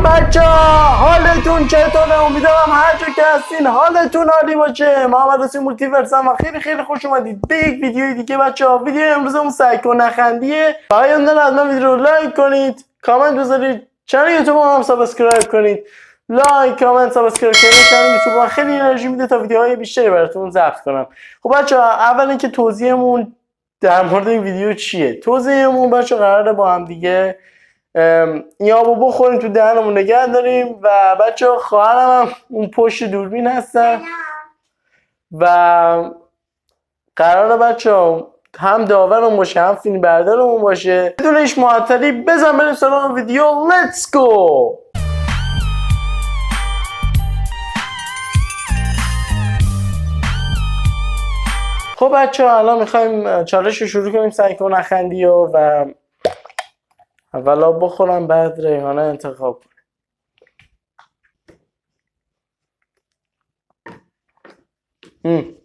سلام بچه ها، حالتون چطوره؟ امیدوارم هر جا که هستین حالتون عالی باشه. محمد حسین مولتیورس هم خیلی خوش اومدید به یک ویدیوی دیگه بچه ها. ویدیو امروزمون سعی کن نخندیه. برای حتما ویدیو رو لایک کنید، کامنت بذارید، چنل یوتیوب هم سابسکرایب کنید. لایک، کامنت، سابسکرایب کردن چنل یوتیوب خیلی انرژی میده تا ویدیوهای بیشتری براتون ضبط کنم. خب بچه ها، اول اینکه توضیحمون در مورد این ویدیو چیه. توضیحمون بچه قراره با هم دیگه این آبو بخوریم تو دهنمون نگه داریم و بچه ها خواهرم هم اون پشت دوربین هستن و قراره بچه ها هم داورمون باشه هم فیلم بردارمون باشه. بدون هیچ معطلی بزن بریم سراغ ویدیو. لیتس گو. خب بچه ها الان میخوایم چالش رو شروع کنیم. سعی کن نخندی و اولا بخورم بعد ریحانه انتخاب کنیم.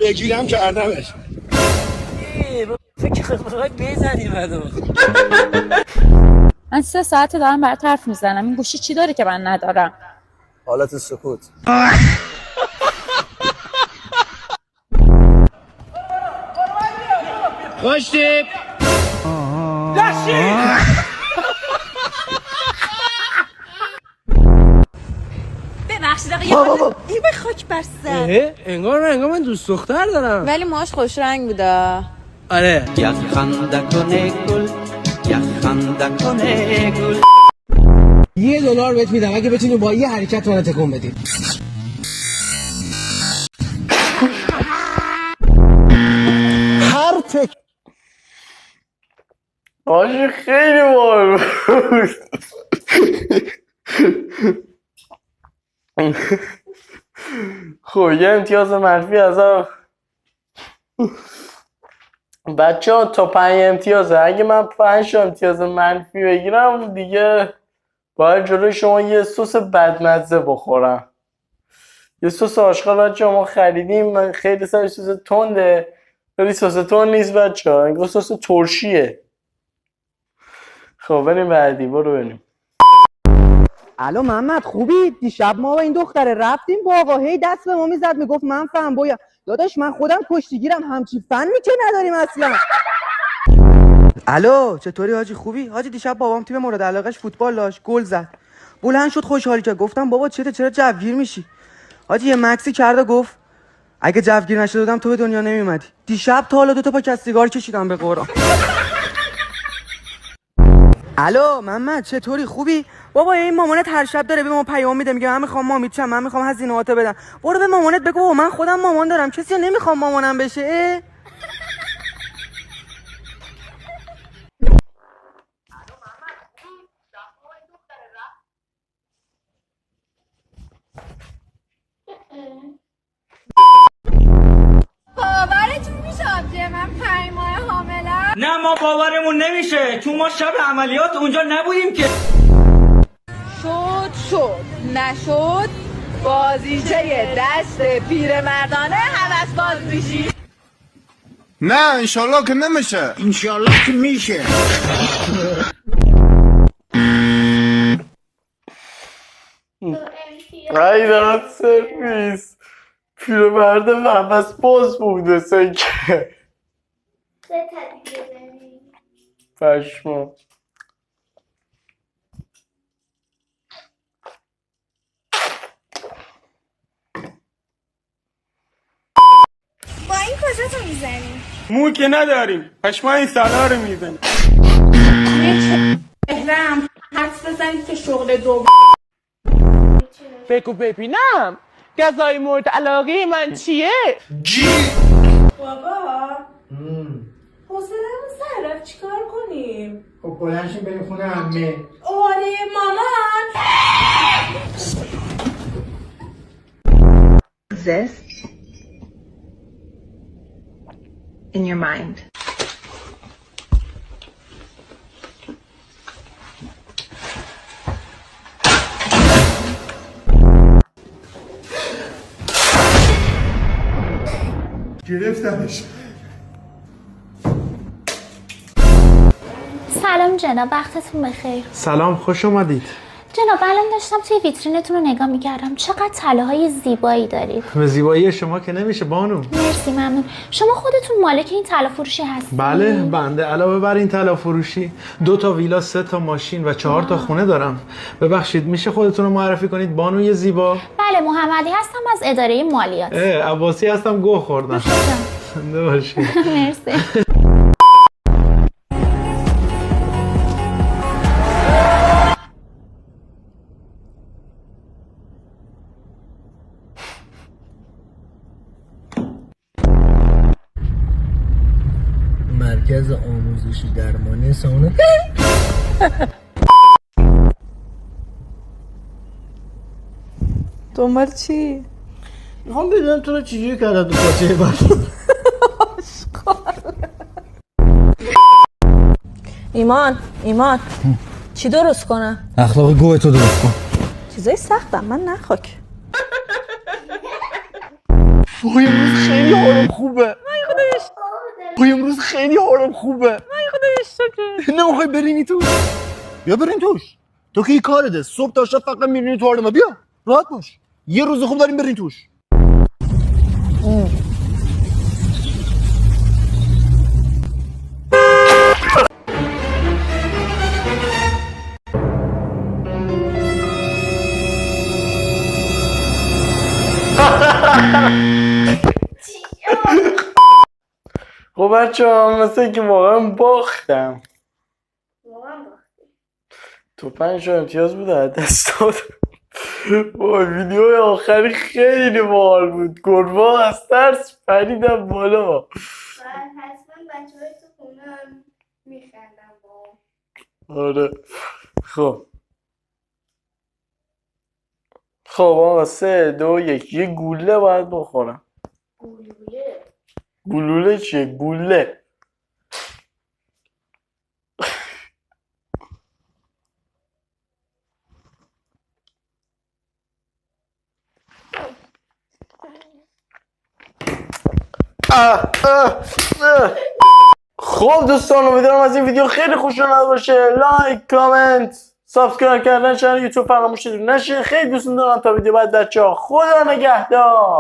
یکی هم کردمش. فکر خواهی بزنی بدو. من 3 ساعته دارم برات حرف میزنم. این گوشی چی داره که من ندارم؟ حالت سکوت. خوش تیپ. ببخشید آقا این به خاک بر سر. انگار من دوست دختر دارم. ولی موهاش خوش رنگ بوده. آره. $1 بهت میدم اگه بتونی با یه حرکت منو تکون بدی. هر تک آجی خیلی بار خب یه امتیاز منفی از بچه ها تا 5 امتیازه. اگه من 5 امتیاز منفی بگیرم دیگه باید جلوی شما یه سس بدمزه بخورم. یه سس آشغال بچه ها ما خریدیم، خیلی سر سس تنده ولی سس تند نیست بچه ها، انگار سس ترشیه. خب بریم بعدی. برو بریم. الو محمد خوبی؟ دیشب ما با این دختره رفتیم باغا، هی دست به ما میزد میگفت من فهم باید. داداش من خودم کشتیگیرم، همچی فنی که نداریم اصلا. الو چطوری حاجی خوبی؟ حاجی دیشب بابام تیم مورد علاقش فوتبال داشت، گل زد. بلند شد خوشحالی کرد. گفتم بابا چرا جوگیر میشی؟ حاجی یه مکسی کرد گفت اگه جوگیر نشده بودم تو به دنیا نمیومدی. دیشب تا حالا 2 تا پاکت سیگار کشیدم به قرآن. الو محمد چطوری خوبی؟ بابا این مامانت هر شب داره به ما پیام میده میگه من میخوام مامیت شم، من میخوام هزینه‌هاتو بدم. برو به مامانت بگو من خودم مامان دارم، کسی نمیخوام مامانم بشه. باورتون میشه که من 5 ماه حامله‌ام؟ نه ما باورمون نمیشه چون ما شب عملیات اونجا نبودیم که. شد نشد بازیچه دست پیرمردانه هوس باز میشی. نه انشالله که نمیشه. انشالله که میشه. ای داد سرویس پیرمرد هوس باز بوده سکه پشما. با این کجا تو میزنی؟ مو که نداریم، پشما این سالا رو میزنیم. بهرم حدس بزنید که شغل دو بگو ببینم غذای مورد علاقه من چیه؟ بابا حوصله‌مون سر رفت، چیکار کنیم؟ خب بلنشیم بریم خونه عمه. آره مامان. Exist in your mind. گرفتمش. سلام جناب، وقتتون بخیر. سلام، خوش اومدید. جناب الان داشتم توی ویترینتون رو نگاه میکردم، چقدر طلاهای زیبایی دارید. به زیبایی شما که نمیشه بانو. مرسی، ممنون. شما خودتون مالک این طلا فروشی هستید؟ بله، بنده علاوه بر این طلا فروشی 2 تا ویلا، 3 تا ماشین و 4 تا خونه دارم. ببخشید میشه خودتون رو معرفی کنید بانوی زیبا؟ بله، محمدی هستم از اداره مالیات. عباسی هستم، گوه خوردم. زنده باشید. مرسی. مرکز آموزشی درمانی سانه. دنبال چی؟ میخوام بدونم تو رو چجوری کردن تو پاچه بر. ایمان چی درست کنم؟ اخلاق گوه تو درست کن. چیزای سختم، من نخاک. وای امروز خیلی حالم خوبه. وای امروز خیلی حالم خوبه. نمیخوای برینی توش؟ بیا برین توش. تو که این کاره ده، صبح تا شب فقط میرینی تو آرما. بیا راحت باش، یه روز خوب داریم برین توش. خب بچه ها، مثل که واقعا باختم. تو 5 تا امتیاز بود از دست داد. وای ویدیو آخری خیلی باحال بود. گربه از ترس پریدم بالا. حتما بچه های تو خونه هم میخندم با. آره. خب آقا 3 2 1 یه گوله باید بخورم. گلوله چیه؟ گوله. خب دوستان، امیدوارم از این ویدیو خیلی خوشتون اومده باشه. لایک، کامنت، سابسکرایب کردن چنل یوتیوب فراموش نشه. خیلی دوستون دارم. تا ویدیو بعد بچه‌ها، خدا نگهدار.